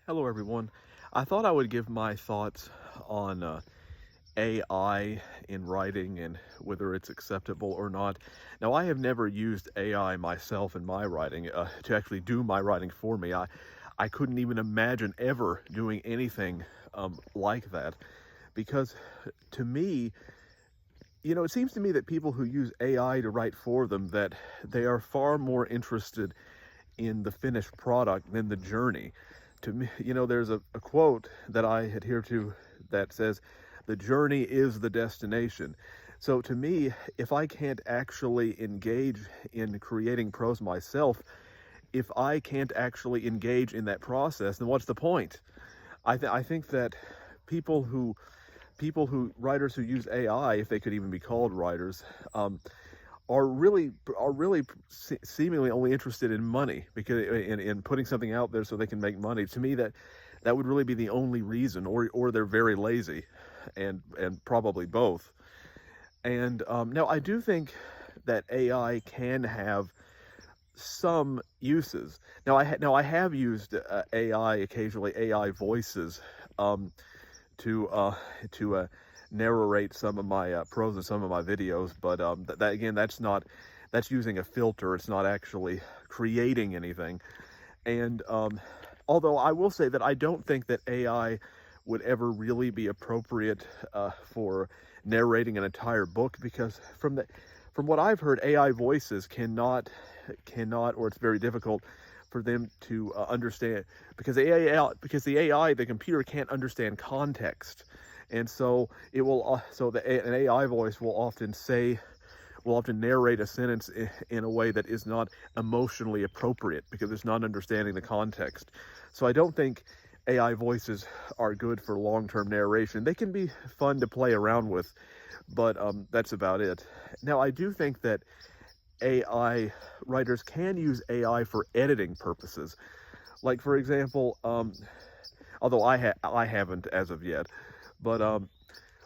Hello, everyone. I thought I would give my thoughts on AI in writing and whether it's acceptable or not. Now, I have never used AI myself in my writing to actually do my writing for me. I couldn't even imagine ever doing anything like that because to me, it seems to me that people who use AI to write for them, that they are far more interested in the finished product than the journey. To me, there's a quote that I adhere to that says, the journey is the destination. So to me, if I can't actually engage in creating prose myself, if I can't actually engage in that process, then what's the point? I think that people who writers who use AI, if they could even be called writers, um, are really seemingly only interested in money, because in putting something out there so they can make money. To me, that would really be the only reason, or they're very lazy, and probably both. And now I do think that AI can have some uses. Now I have used AI occasionally, AI voices, um, to narrate some of my prose in some of my videos. But that again, that's using a filter. It's not actually creating anything. And although I will say that I don't think that AI would ever really be appropriate for narrating an entire book, because from what I've heard, AI voices cannot, or it's very difficult for them to understand, because the computer can't understand context. And so it will so an AI voice will often narrate a sentence in a way that is not emotionally appropriate, because it's not understanding the context. So I don't think AI voices are good for long-term narration. They can be fun to play around with, but that's about it. Now, I do think that AI writers can use AI for editing purposes. Like, for example, although I haven't as of yet, but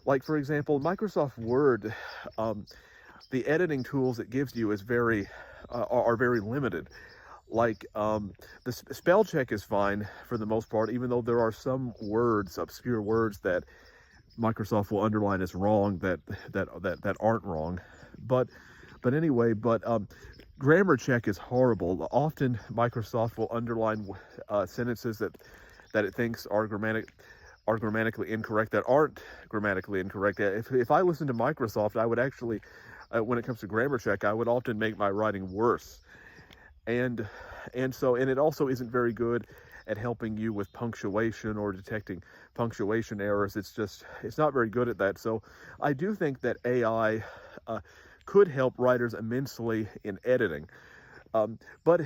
like, for example, Microsoft Word, um, the editing tools it gives you are very limited. Like, the spell check is fine for the most part, even though there are some words, obscure words, that Microsoft will underline as wrong, that aren't wrong. But anyway, grammar check is horrible. Often Microsoft will underline sentences that it thinks are grammatically incorrect, that aren't grammatically incorrect. If I listen to Microsoft, I would actually, when it comes to grammar check, I would often make my writing worse. And and it also isn't very good at helping you with punctuation or detecting punctuation errors. It's not very good at that. So I do think that AI could help writers immensely in editing. Um, but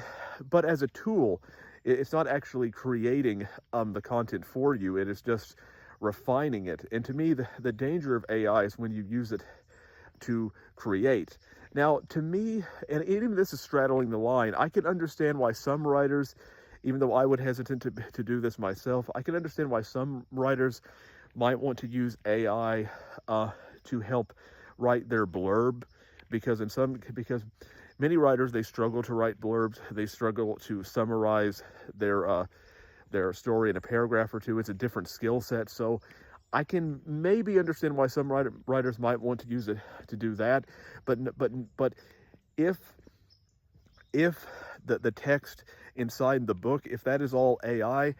as a tool, it's not actually creating the content for you. It is just refining it. And to me, the danger of AI is when you use it to create. Now, to me, and even this is straddling the line, I can understand why some writers, even though I would hesitate to do this myself, I can understand why some writers might want to use AI to help write their blurb, because many writers, they struggle to write blurbs. They struggle to summarize their story in a paragraph or two. It's a different skill set. So I can maybe understand why some writers might want to use it to do that. But if if the text inside the book, if that is all AI,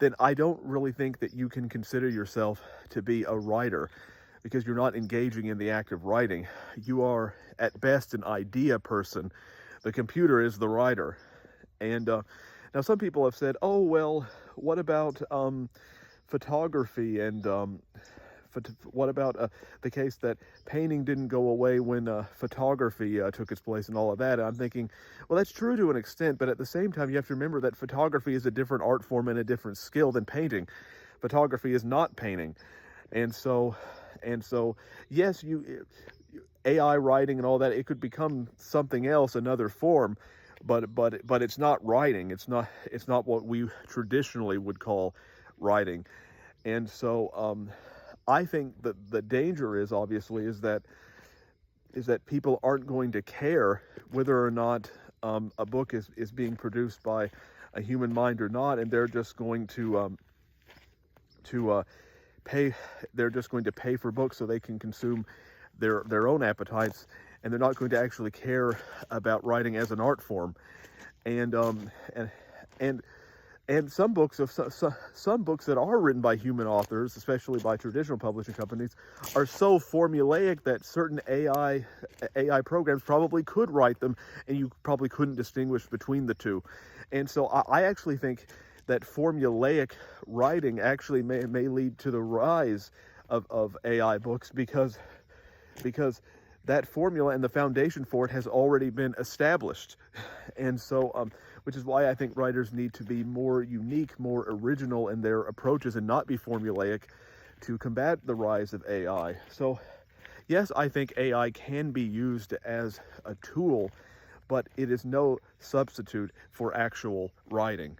then I don't really think that you can consider yourself to be a writer, because you're not engaging in the act of writing. You are at best an idea person. The computer is the writer. And now some people have said, "Oh well, what about photography, and what about the case that painting didn't go away when photography took its place and all of that?" And I'm thinking, well, that's true to an extent, but at the same time, you have to remember that photography is a different art form and a different skill than painting. Photography is not painting. And so, yes, AI writing and all that, it could become something else, another form, but it's not writing. It's not what we traditionally would call writing. And so I think that the danger is, obviously, is that people aren't going to care whether or not a book is being produced by a human mind or not, and they're just going to pay. They're just going to pay for books so they can consume their own appetites, and they're not going to actually care about writing as an art form. And and and some books some books that are written by human authors, especially by traditional publishing companies, are so formulaic that certain AI programs probably could write them, and you probably couldn't distinguish between the two. And so I actually think that formulaic writing actually may lead to the rise of AI books, because that formula and the foundation for it has already been established. And so, which is why I think writers need to be more unique, more original in their approaches, and not be formulaic to combat the rise of AI. So, yes, I think AI can be used as a tool, but it is no substitute for actual writing.